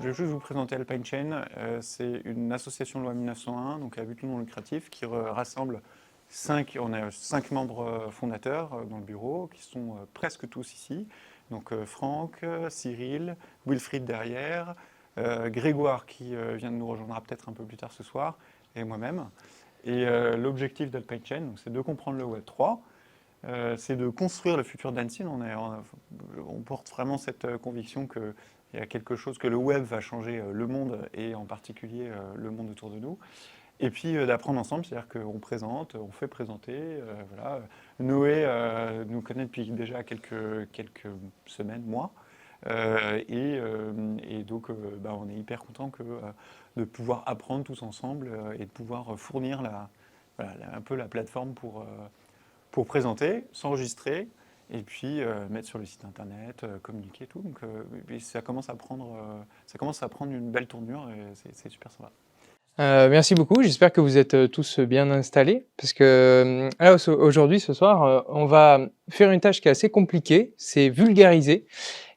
je vais juste vous présenter Alpine Chain. C'est une association de loi 1901, donc à but non lucratif, qui rassemble on a 5 membres fondateurs dans le bureau, qui sont presque tous ici. Donc Franck, Cyril, Wilfried derrière, Grégoire qui vient de nous rejoindra peut-être un peu plus tard ce soir, et moi-même. Et l'objectif d'Alpine Chain, c'est de comprendre le Web 3, c'est de construire le futur d'Annecy. On porte vraiment cette conviction qu'il y a quelque chose, que le web va changer le monde, et en particulier le monde autour de nous. Et puis d'apprendre ensemble, c'est-à-dire qu'on présente, on fait présenter. Voilà. Noé nous connaît depuis déjà quelques semaines, mois. Et donc on est hyper content de pouvoir apprendre tous ensemble et de pouvoir fournir un peu la plateforme pour présenter, s'enregistrer et puis mettre sur le site internet, communiquer et tout. Donc ça commence à prendre une belle tournure et c'est super sympa. Merci beaucoup, j'espère que vous êtes tous bien installés, parce que aujourd'hui, ce soir, on va faire une tâche qui est assez compliquée, c'est vulgariser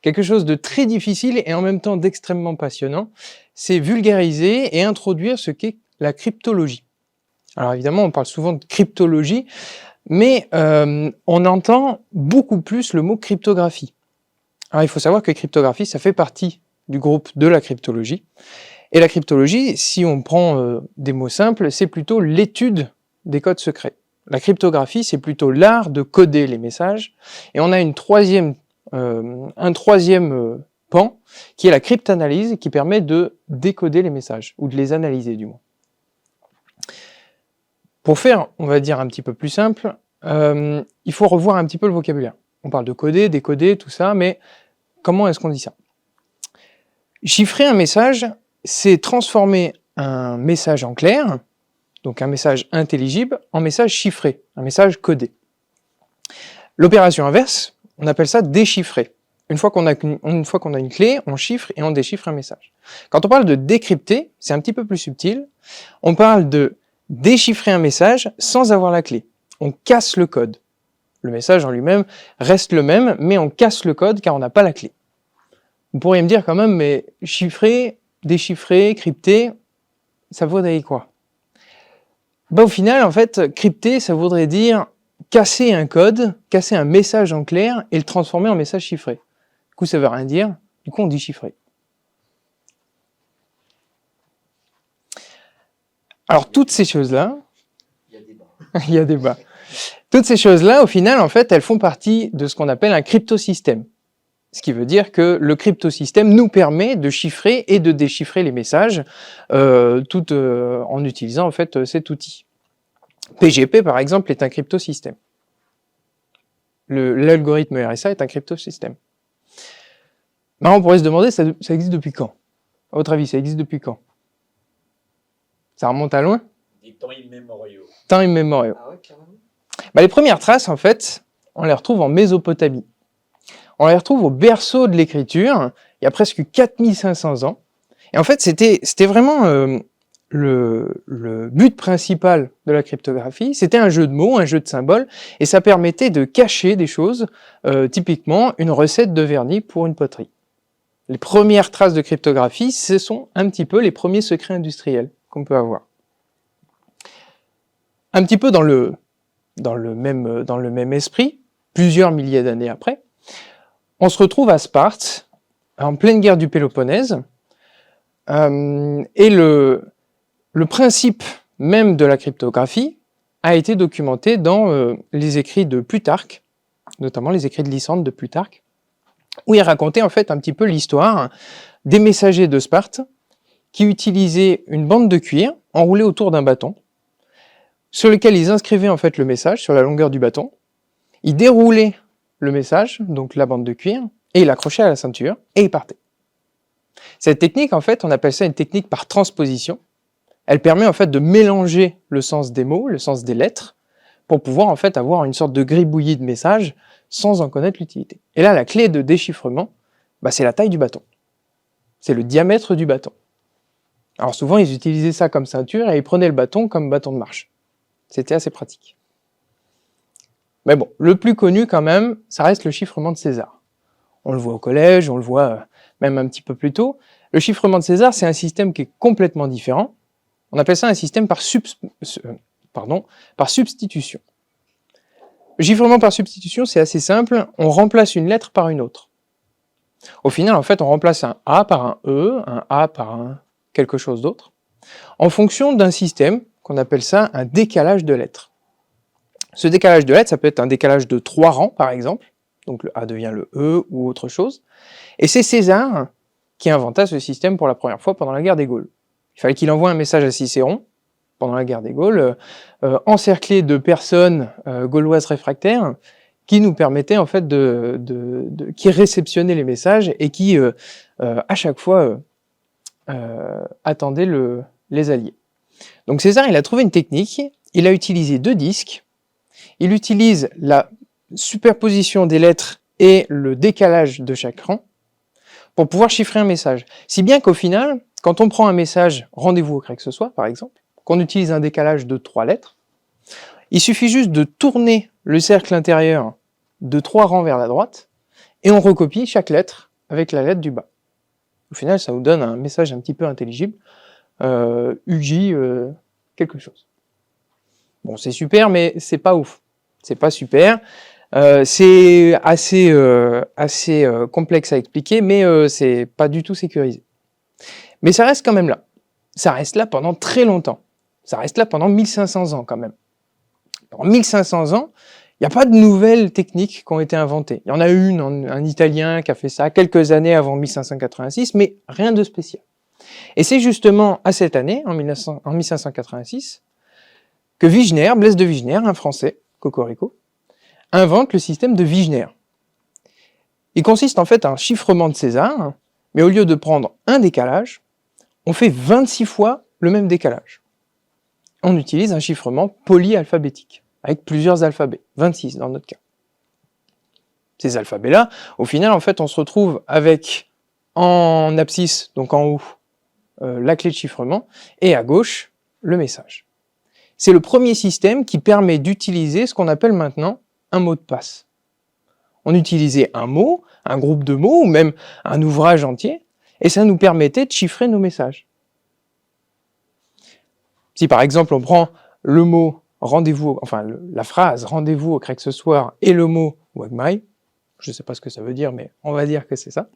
quelque chose de très difficile et en même temps d'extrêmement passionnant, c'est vulgariser et introduire ce qu'est la cryptologie. Alors évidemment, on parle souvent de cryptologie, mais on entend beaucoup plus le mot cryptographie. Alors il faut savoir que cryptographie, ça fait partie du groupe de la cryptologie. Et la cryptologie, si on prend des mots simples, c'est plutôt l'étude des codes secrets. La cryptographie, c'est plutôt l'art de coder les messages. Et on a un troisième pan, qui est la cryptanalyse, qui permet de décoder les messages, ou de les analyser du moins. Pour faire, on va dire, un petit peu plus simple, il faut revoir un petit peu le vocabulaire. On parle de coder, décoder, tout ça, mais comment est-ce qu'on dit ça? Chiffrer un message, c'est transformer un message en clair, donc un message intelligible, en message chiffré, un message codé. L'opération inverse, on appelle ça déchiffrer. Une fois qu'on a une clé, on chiffre et on déchiffre un message. Quand on parle de décrypter, c'est un petit peu plus subtil. On parle de déchiffrer un message sans avoir la clé. On casse le code. Le message en lui-même reste le même, mais on casse le code car on n'a pas la clé. Vous pourriez me dire quand même, mais chiffrer, déchiffrer, crypter, ça vaudrait quoi? Au final, en fait, crypter, ça voudrait dire casser un code, casser un message en clair et le transformer en message chiffré. Du coup, ça veut rien dire, du coup on dit chiffrer. Alors toutes ces choses-là, il y a débat. Toutes ces choses-là, au final, en fait, elles font partie de ce qu'on appelle un cryptosystème. Ce qui veut dire que le cryptosystème nous permet de chiffrer et de déchiffrer les messages en utilisant en fait cet outil. PGP, par exemple, est un cryptosystème. L'algorithme RSA est un cryptosystème. Maintenant, on pourrait se demander, ça existe depuis quand? À votre avis, ça existe depuis quand? Ça remonte à loin? Des temps immémoriaux. Temps immémoriaux. Ah ouais, carrément. Les premières traces, en fait, on les retrouve en Mésopotamie. On les retrouve au berceau de l'écriture, il y a presque 4500 ans. Et en fait, c'était vraiment le but principal de la cryptographie. C'était un jeu de mots, un jeu de symboles, et ça permettait de cacher des choses, typiquement une recette de vernis pour une poterie. Les premières traces de cryptographie, ce sont un petit peu les premiers secrets industriels qu'on peut avoir. Un petit peu dans le même esprit, plusieurs milliers d'années après, on se retrouve à Sparte, en pleine guerre du Péloponnèse, et le principe même de la cryptographie a été documenté dans les écrits de Plutarque, notamment les écrits de Lysandre de Plutarque, où il racontait en fait un petit peu l'histoire des messagers de Sparte qui utilisaient une bande de cuir enroulée autour d'un bâton, sur lequel ils inscrivaient en fait le message sur la longueur du bâton, ils déroulaient le message, donc la bande de cuir, et il l'accrochait à la ceinture, et il partait. Cette technique, en fait, on appelle ça une technique par transposition. Elle permet en fait de mélanger le sens des mots, le sens des lettres, pour pouvoir en fait avoir une sorte de gribouillis de messages sans en connaître l'utilité. Et là, la clé de déchiffrement, c'est la taille du bâton. C'est le diamètre du bâton. Alors souvent, ils utilisaient ça comme ceinture et ils prenaient le bâton comme bâton de marche. C'était assez pratique. Mais bon, le plus connu quand même, ça reste le chiffrement de César. On le voit au collège, on le voit même un petit peu plus tôt. Le chiffrement de César, c'est un système qui est complètement différent. On appelle ça un système par substitution. Le chiffrement par substitution, c'est assez simple. On remplace une lettre par une autre. Au final, en fait, on remplace un A par un E, un A par un quelque chose d'autre, en fonction d'un système qu'on appelle ça un décalage de lettres. Ce décalage de lettres, ça peut être un décalage de 3 rangs, par exemple. Donc le A devient le E ou autre chose. Et c'est César qui inventa ce système pour la première fois pendant la guerre des Gaules. Il fallait qu'il envoie un message à Cicéron pendant la guerre des Gaules, encerclé de personnes gauloises réfractaires qui nous permettaient en fait qui réceptionnaient les messages et qui à chaque fois attendaient les alliés. Donc César, il a trouvé une technique, il a utilisé 2 disques, il utilise la superposition des lettres et le décalage de chaque rang pour pouvoir chiffrer un message. Si bien qu'au final, quand on prend un message « rendez-vous au grec ce soir » par exemple, qu'on utilise un décalage de 3 lettres, il suffit juste de tourner le cercle intérieur de 3 rangs vers la droite et on recopie chaque lettre avec la lettre du bas. Au final, ça nous donne un message un petit peu intelligible, UJ quelque chose. Bon, c'est super, mais c'est pas ouf. C'est pas super. C'est assez complexe à expliquer, mais c'est pas du tout sécurisé. Mais ça reste quand même là. Ça reste là pendant très longtemps. Ça reste là pendant 1500 ans quand même. En 1500 ans, il n'y a pas de nouvelles techniques qui ont été inventées. Il y en a une, un Italien qui a fait ça quelques années avant 1586, mais rien de spécial. Et c'est justement à cette année, en 1586, que Wigner, Blaise de Wigner, un Français, cocorico, invente le système de Wigner. Il consiste en fait en un chiffrement de César, mais au lieu de prendre un décalage, on fait 26 fois le même décalage. On utilise un chiffrement polyalphabétique, avec plusieurs alphabets, 26 dans notre cas. Ces alphabets-là, au final, en fait, on se retrouve avec, en abscisse, donc en haut, la clé de chiffrement, et à gauche, le message. C'est le premier système qui permet d'utiliser ce qu'on appelle maintenant un mot de passe. On utilisait un mot, un groupe de mots, ou même un ouvrage entier, et ça nous permettait de chiffrer nos messages. Si par exemple on prend le mot rendez-vous, enfin la phrase rendez-vous au grec ce soir et le mot wagmai, je ne sais pas ce que ça veut dire, mais on va dire que c'est ça.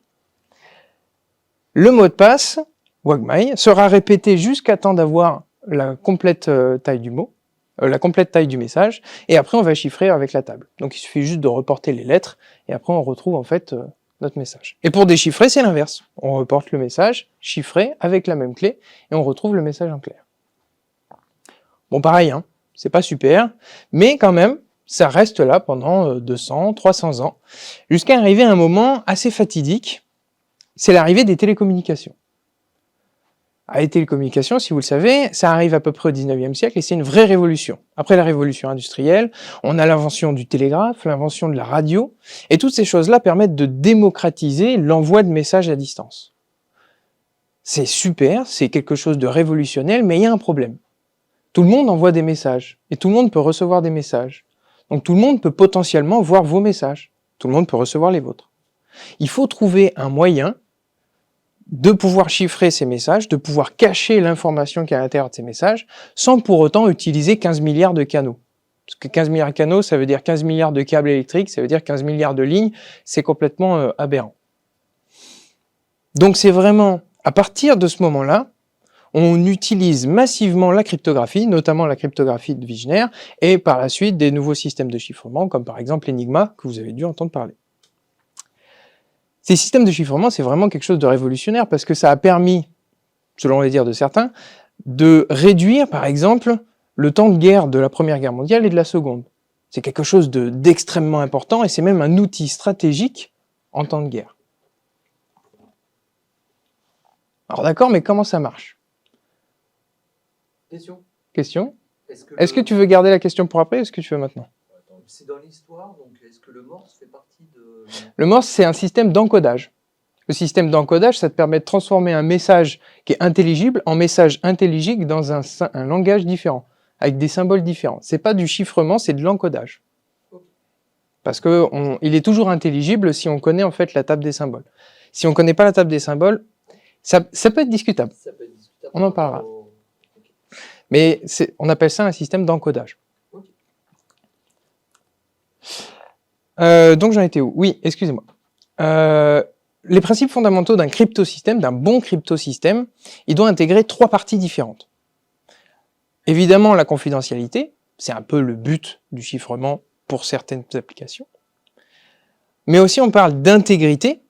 Le mot de passe, wagmai, sera répété jusqu'à temps d'avoir la complète taille du mot, la complète taille du message, et après on va chiffrer avec la table. Donc il suffit juste de reporter les lettres, et après on retrouve en fait notre message. Et pour déchiffrer, c'est l'inverse. On reporte le message chiffré avec la même clé, et on retrouve le message en clair. Bon, pareil, hein, c'est pas super, mais quand même, ça reste là pendant 200, 300 ans, jusqu'à arriver à un moment assez fatidique, c'est l'arrivée des télécommunications. Les télécommunications, si vous le savez, ça arrive à peu près au 19e siècle et c'est une vraie révolution. Après la révolution industrielle, on a l'invention du télégraphe, l'invention de la radio, et toutes ces choses-là permettent de démocratiser l'envoi de messages à distance. C'est super, c'est quelque chose de révolutionnel, mais il y a un problème. Tout le monde envoie des messages, et tout le monde peut recevoir des messages. Donc tout le monde peut potentiellement voir vos messages. Tout le monde peut recevoir les vôtres. Il faut trouver un moyen de pouvoir chiffrer ces messages, de pouvoir cacher l'information qui est à l'intérieur de ces messages, sans pour autant utiliser 15 milliards de canaux. Parce que 15 milliards de canaux, ça veut dire 15 milliards de câbles électriques, ça veut dire 15 milliards de lignes, c'est complètement aberrant. Donc c'est vraiment, à partir de ce moment-là, on utilise massivement la cryptographie, notamment la cryptographie de Wigner, et par la suite des nouveaux systèmes de chiffrement, comme par exemple l'Enigma, que vous avez dû entendre parler. Ces systèmes de chiffrement, c'est vraiment quelque chose de révolutionnaire, parce que ça a permis, selon les dires de certains, de réduire, par exemple, le temps de guerre de la Première Guerre mondiale et de la Seconde. C'est quelque chose d'extrêmement important, et c'est même un outil stratégique en temps de guerre. Alors d'accord, mais comment ça marche ? Question. Est-ce que tu veux garder la question pour après ou est-ce que tu veux maintenant? C'est dans l'histoire, donc est-ce que le Morse fait partie de... Le Morse, c'est un système d'encodage. Le système d'encodage, ça te permet de transformer un message qui est intelligible en message intelligible dans un langage différent, avec des symboles différents. C'est pas du chiffrement, c'est de l'encodage. Parce qu'il est toujours intelligible si on connaît en fait la table des symboles. Si on connaît pas la table des symboles, Ça peut être discutable, Ça peut être discutable. On en parlera. Ok. mais on appelle ça un système d'encodage. Ok. Donc j'en étais où? Oui, excusez-moi. Les principes fondamentaux d'un cryptosystème, d'un bon cryptosystème, il doit intégrer 3 parties différentes. Évidemment, la confidentialité, c'est un peu le but du chiffrement pour certaines applications. Mais aussi, on parle d'intégrité,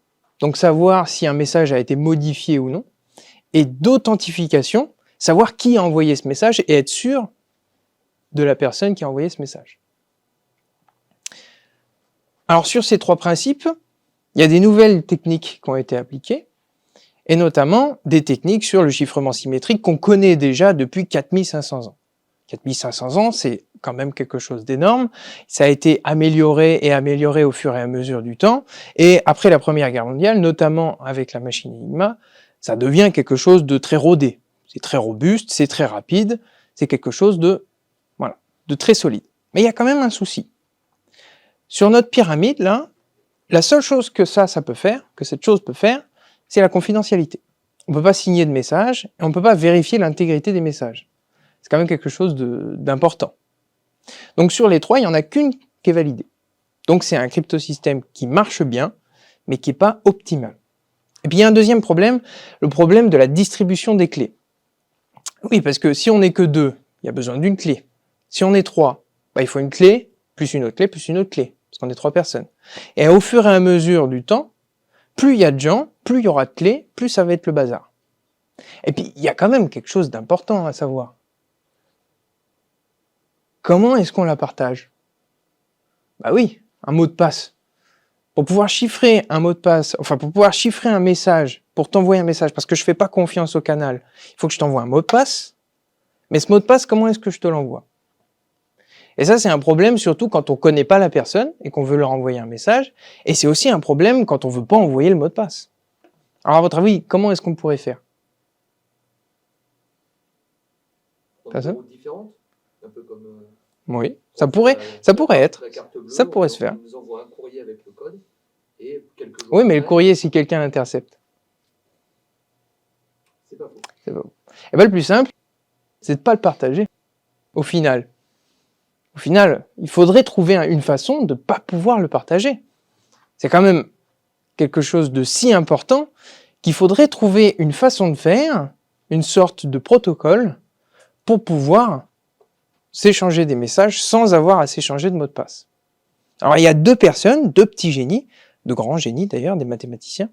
donc savoir si un message a été modifié ou non, et d'authentification, savoir qui a envoyé ce message et être sûr de la personne qui a envoyé ce message. Alors sur ces 3 principes, il y a des nouvelles techniques qui ont été appliquées, et notamment des techniques sur le chiffrement symétrique qu'on connaît déjà depuis 4500 ans. 4500 ans, c'est quand même quelque chose d'énorme. Ça a été amélioré et amélioré au fur et à mesure du temps. Et après la Première Guerre mondiale, notamment avec la machine Enigma, ça devient quelque chose de très rodé. C'est très robuste, c'est très rapide, c'est quelque chose de très solide. Mais il y a quand même un souci. Sur notre pyramide, là, la seule chose que cette chose peut faire, c'est la confidentialité. On ne peut pas signer de message et on ne peut pas vérifier l'intégrité des messages. C'est quand même quelque chose d'important. Donc sur les 3, il n'y en a qu'une qui est validée. Donc c'est un cryptosystème qui marche bien, mais qui n'est pas optimal. Et puis il y a un deuxième problème, le problème de la distribution des clés. Oui, parce que si on n'est que 2, il y a besoin d'une clé. Si on est 3, il faut une clé, plus une autre clé, plus une autre clé, parce qu'on est 3 personnes. Et au fur et à mesure du temps, plus il y a de gens, plus il y aura de clés, plus ça va être le bazar. Et puis, il y a quand même quelque chose d'important à savoir. Comment est-ce qu'on la partage? Bah oui, un mot de passe. Pour pouvoir chiffrer un mot de passe, enfin pour pouvoir chiffrer un message, pour t'envoyer un message, parce que je ne fais pas confiance au canal, il faut que je t'envoie un mot de passe. Mais ce mot de passe, comment est-ce que je te l'envoie? Et ça, c'est un problème surtout quand on ne connaît pas la personne et qu'on veut leur envoyer un message. Et c'est aussi un problème quand on ne veut pas envoyer le mot de passe. Alors à votre avis, comment est-ce qu'on pourrait faire? Personne? Différentes, un peu comme. Oui, ça pourrait être. Ça pourrait se faire. On nous envoie un courrier avec le code et quelques jours Oui, mais le après, courrier, si quelqu'un l'intercepte, c'est pas faux. c'est pas bon. Et bien le plus simple, c'est de ne pas le partager. Au final, il faudrait trouver une façon de ne pas pouvoir le partager. C'est quand même quelque chose de si important qu'il faudrait trouver une façon de faire, une sorte de protocole pour pouvoir s'échanger des messages sans avoir à s'échanger de mot de passe. Alors il y a 2 personnes, 2 petits génies, de grands génies d'ailleurs, des mathématiciens,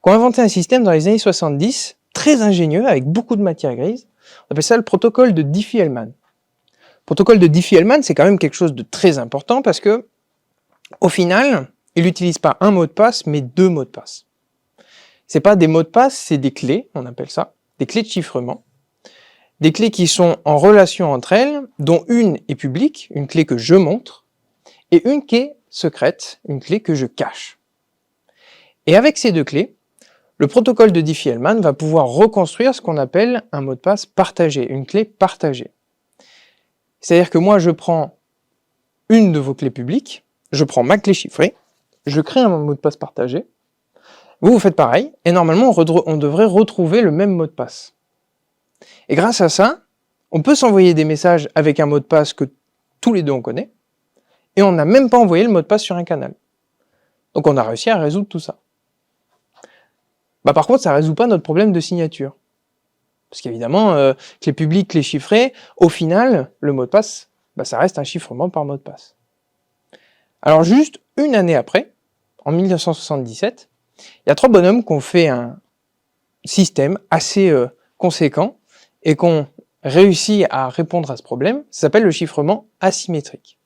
qui ont inventé un système dans les années 70, très ingénieux, avec beaucoup de matière grise. On appelle ça le protocole de Diffie-Hellman. Le protocole de Diffie-Hellman, c'est quand même quelque chose de très important parce que, au final, il n'utilise pas un mot de passe, mais 2 mots de passe. C'est pas des mots de passe, c'est des clés, on appelle ça, des clés de chiffrement. Des clés qui sont en relation entre elles, dont une est publique, une clé que je montre, et une qui est secrète, une clé que je cache. Et avec ces 2 clés, le protocole de Diffie-Hellman va pouvoir reconstruire ce qu'on appelle un mot de passe partagé, une clé partagée. C'est-à-dire que moi, je prends une de vos clés publiques, je prends ma clé chiffrée, je crée un mot de passe partagé, vous faites pareil, et normalement, on devrait retrouver le même mot de passe. Et grâce à ça, on peut s'envoyer des messages avec un mot de passe que tous les 2 on connaît, et on n'a même pas envoyé le mot de passe sur un canal. Donc on a réussi à résoudre tout ça. Par contre, ça ne résout pas notre problème de signature. Parce qu'évidemment, clé publique, clé chiffrée, au final, le mot de passe, ça reste un chiffrement par mot de passe. Alors juste une année après, en 1977, il y a 3 bonhommes qui ont fait un système assez conséquent et qui ont réussi à répondre à ce problème. Ça s'appelle le chiffrement asymétrique.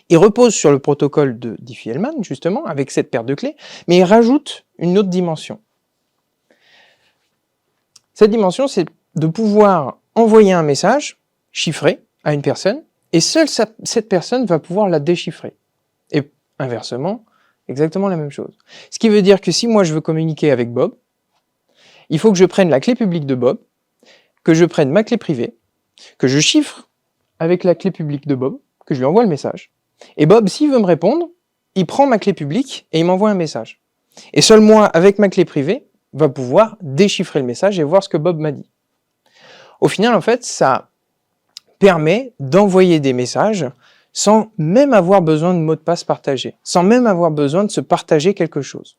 Il repose sur le protocole de Diffie-Hellman, justement, avec cette paire de clés, mais il rajoute une autre dimension. Cette dimension, c'est de pouvoir envoyer un message chiffré à une personne, et seule cette personne va pouvoir la déchiffrer. Et inversement, exactement la même chose. Ce qui veut dire que si moi je veux communiquer avec Bob, il faut que je prenne la clé publique de Bob, que je prenne ma clé privée, que je chiffre avec la clé publique de Bob, que je lui envoie le message. Et Bob, s'il veut me répondre, il prend ma clé publique et il m'envoie un message. Et seul moi, avec ma clé privée, va pouvoir déchiffrer le message et voir ce que Bob m'a dit. Au final, en fait, ça permet d'envoyer des messages sans même avoir besoin de mots de passe partagés, sans même avoir besoin de se partager quelque chose.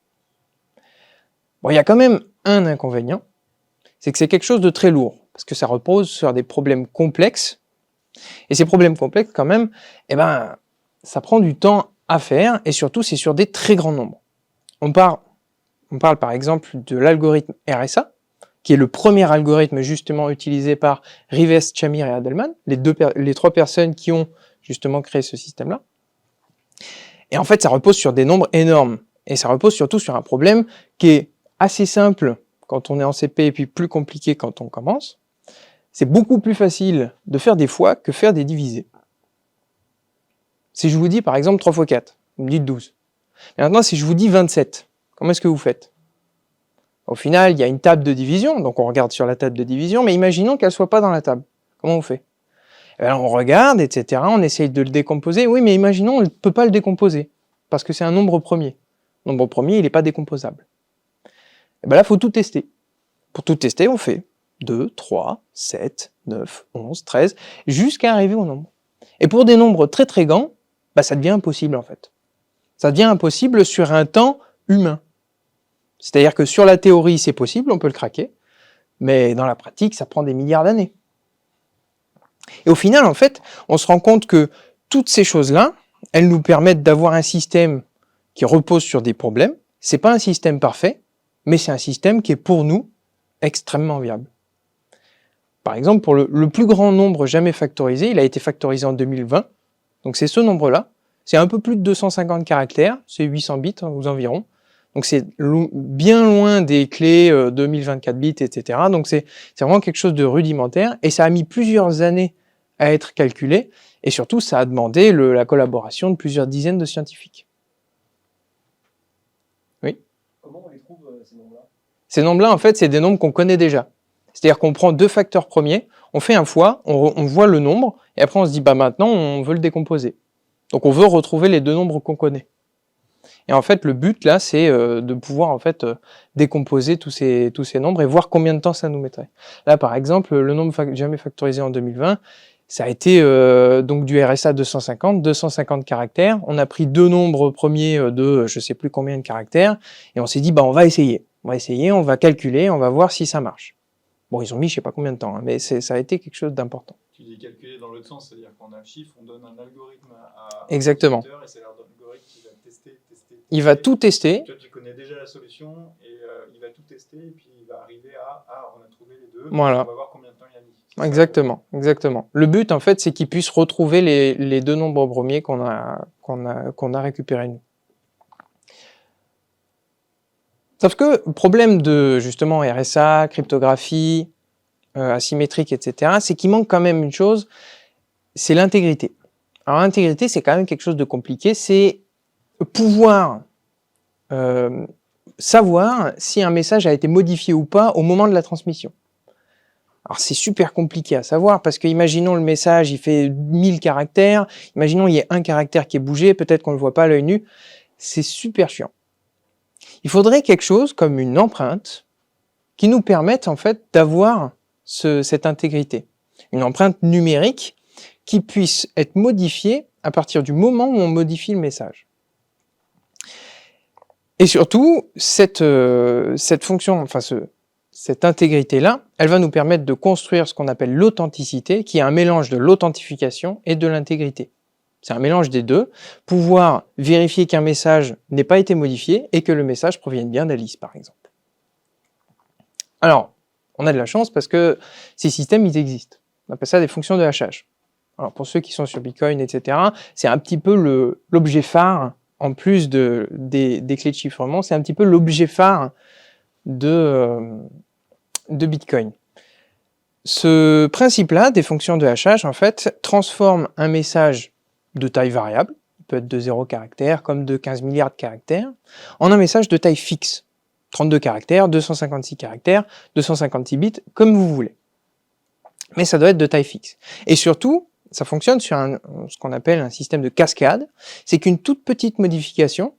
Bon, il y a quand même un inconvénient, c'est que c'est quelque chose de très lourd, parce que ça repose sur des problèmes complexes, et ces problèmes complexes, quand même, ça prend du temps à faire, et surtout, c'est sur des très grands nombres. On parle par exemple de l'algorithme RSA, qui est le premier algorithme justement utilisé par Rivest, Shamir et Adelman, les trois personnes qui ont justement créé ce système-là. Et en fait, ça repose sur des nombres énormes. Et ça repose surtout sur un problème qui est assez simple quand on est en CP et puis plus compliqué quand on commence. C'est beaucoup plus facile de faire des fois que faire des divisés. Si je vous dis par exemple 3 fois 4, vous me dites 12. Et maintenant, si je vous dis 27, comment est-ce que vous faites? Au final, il y a une table de division, donc on regarde sur la table de division, mais imaginons qu'elle ne soit pas dans la table. Comment on fait? On regarde, etc., on essaye de le décomposer. Oui, mais imaginons, on ne peut pas le décomposer, parce que c'est un nombre premier. Le nombre premier, il n'est pas décomposable. Et là, il faut tout tester. Pour tout tester, on fait 2, 3, 7, 9, 11, 13, jusqu'à arriver au nombre. Et pour des nombres très très grands, ça devient impossible en fait. Ça devient impossible sur un temps humain. C'est-à-dire que sur la théorie, c'est possible, on peut le craquer, mais dans la pratique, ça prend des milliards d'années. Et au final, en fait, on se rend compte que toutes ces choses-là, elles nous permettent d'avoir un système qui repose sur des problèmes. C'est pas un système parfait, mais c'est un système qui est pour nous extrêmement viable. Par exemple, pour le plus grand nombre jamais factorisé, il a été factorisé en 2020, donc c'est ce nombre-là. C'est un peu plus de 250 caractères, c'est 800 bits aux environs. Donc c'est bien loin des clés 2024 bits, etc. Donc c'est vraiment quelque chose de rudimentaire, et ça a mis plusieurs années à être calculé, et surtout ça a demandé la collaboration de plusieurs dizaines de scientifiques. Oui. Comment on les trouve, ces nombres-là? Ces nombres-là, en fait, c'est des nombres qu'on connaît déjà. C'est-à-dire qu'on prend deux facteurs premiers, on fait un fois, on voit le nombre, et après on se dit, maintenant on veut le décomposer. Donc on veut retrouver les deux nombres qu'on connaît. Et en fait, le but là, c'est de pouvoir en fait décomposer tous ces nombres et voir combien de temps ça nous mettrait. Là, par exemple, le nombre jamais factorisé en 2020, ça a été donc du RSA 250 caractères. On a pris deux nombres premiers de je sais plus combien de caractères, et on s'est dit, on va essayer. On va calculer, on va voir si ça marche. Bon, ils ont mis je sais pas combien de temps, mais ça a été quelque chose d'important. Tu dis calculer dans l'autre sens, c'est-à-dire qu'on a un chiffre, on donne un algorithme à Exactement. un et c'est l'algorithme qui va tester. Il va tout tester. Toi, tu connais déjà la solution et il va tout tester et puis il va arriver à on a trouvé les deux. Voilà. On va voir combien de temps il a mis. Exactement. Le but, en fait, c'est qu'il puisse retrouver les deux nombres premiers qu'on a récupérés nous. Sauf que, problème de, justement, RSA, cryptographie, asymétrique, etc., c'est qu'il manque quand même une chose, c'est l'intégrité. Alors, l'intégrité, c'est quand même quelque chose de compliqué, c'est pouvoir savoir si un message a été modifié ou pas au moment de la transmission. Alors, c'est super compliqué à savoir, parce que, imaginons le message, il fait 1000 caractères, imaginons il y ait un caractère qui est bougé, peut-être qu'on ne le voit pas à l'œil nu, c'est super chiant. Il faudrait quelque chose comme une empreinte qui nous permette en fait d'avoir cette intégrité. Une empreinte numérique qui puisse être modifiée à partir du moment où on modifie le message. Et surtout, cette fonction, cette intégrité-là, elle va nous permettre de construire ce qu'on appelle l'authenticité, qui est un mélange de l'authentification et de l'intégrité. C'est un mélange des deux, pouvoir vérifier qu'un message n'ait pas été modifié et que le message provienne bien d'Alice, par exemple. Alors, on a de la chance parce que ces systèmes, ils existent. On appelle ça des fonctions de hachage. Alors, pour ceux qui sont sur Bitcoin, etc., c'est un petit peu l'objet phare, en plus des clés de chiffrement, c'est un petit peu l'objet phare de Bitcoin. Ce principe-là, des fonctions de hachage, en fait, transforme un message de taille variable, il peut être de 0 caractères comme de 15 milliards de caractères, en un message de taille fixe, 32 caractères, 256 caractères, 256 bits, comme vous voulez. Mais ça doit être de taille fixe. Et surtout, ça fonctionne sur ce qu'on appelle un système de cascade, c'est qu'une toute petite modification,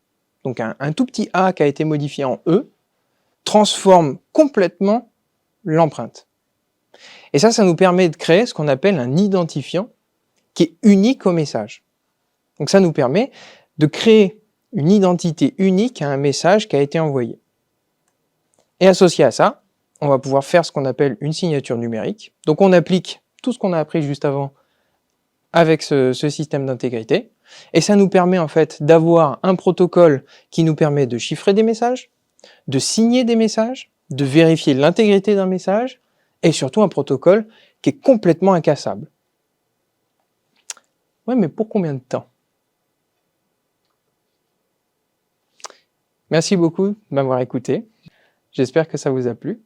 donc un tout petit A qui a été modifié en E, transforme complètement l'empreinte. Et ça nous permet de créer ce qu'on appelle un identifiant qui est unique au message. Donc ça nous permet de créer une identité unique à un message qui a été envoyé. Et associé à ça, on va pouvoir faire ce qu'on appelle une signature numérique. Donc on applique tout ce qu'on a appris juste avant avec ce système d'intégrité. Et ça nous permet en fait d'avoir un protocole qui nous permet de chiffrer des messages, de signer des messages, de vérifier l'intégrité d'un message, et surtout un protocole qui est complètement incassable. Ouais, mais pour combien de temps? Merci beaucoup de m'avoir écouté. J'espère que ça vous a plu.